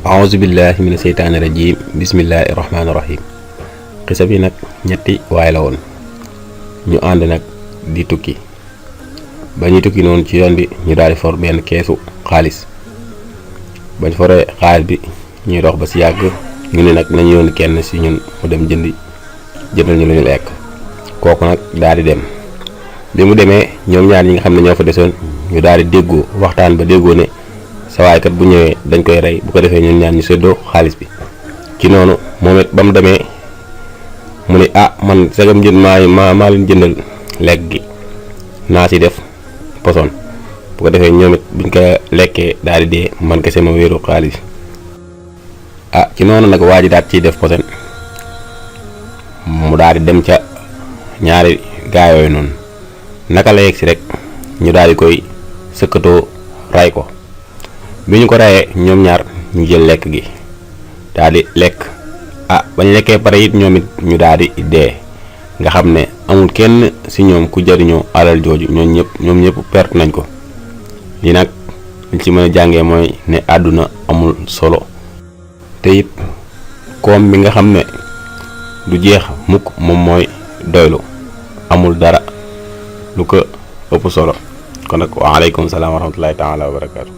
auzu billahi mina seytaani rajim bismillahi rahmaani rahim. xisa bi nag ñetti waay la woon ñu ànd nag di tukki ba ñuy tukki noonu ci yoon bi ñu daal di for benn keesu xaalis. bañ foree xaalis bi ñuy dox ba si yàgg ñu ne nag nañu yoon kenn si ñun mu dem jëndal ñu lu ñu lekk. kooku nag daal di dem. bi mu demee ñoom ñaar ñi nga xam ne ñoo fa desoon ñu daal di déggoo waxtaan ba déggoo ne sawaay kat bu ñëwee dañ koy rey, bu ko defee ñun ñaar ñu séddoo xaalis bi. ci noonu moom it ba mu demee mu ne man sagam jënd maa leen jëndal lekk gi naa si def poson, bu ko defee ñoom it buñ ko lekkee daal di dee man kese ma wéeru xaalis. ci noonu nag waa ji daal ciy def poson mu daal di dem ca ñaari gaa yooyu noonu. naka la yegg si rek ñu daal di koy sëkkatoo ray ko. bi ñu ko rayee ñoom ñaar ñu jël lekk gi daal di lekk. bañ lekkee pare it ñoom it ñu daal di dee, nga xam ne amul kenn si ñoom ku jariñoo alal jooju. ñoom ñëpp perte nañ ko. li nag liñ ci mën a jàngee mooy ne àdduna amul solo, te it koom bi nga xam ne du jeex mukk moom mooy doylu. amul dara lu ko ëpp solo. kon nag waaleykum salaam wa rahmatullahi taala wa barakaatu.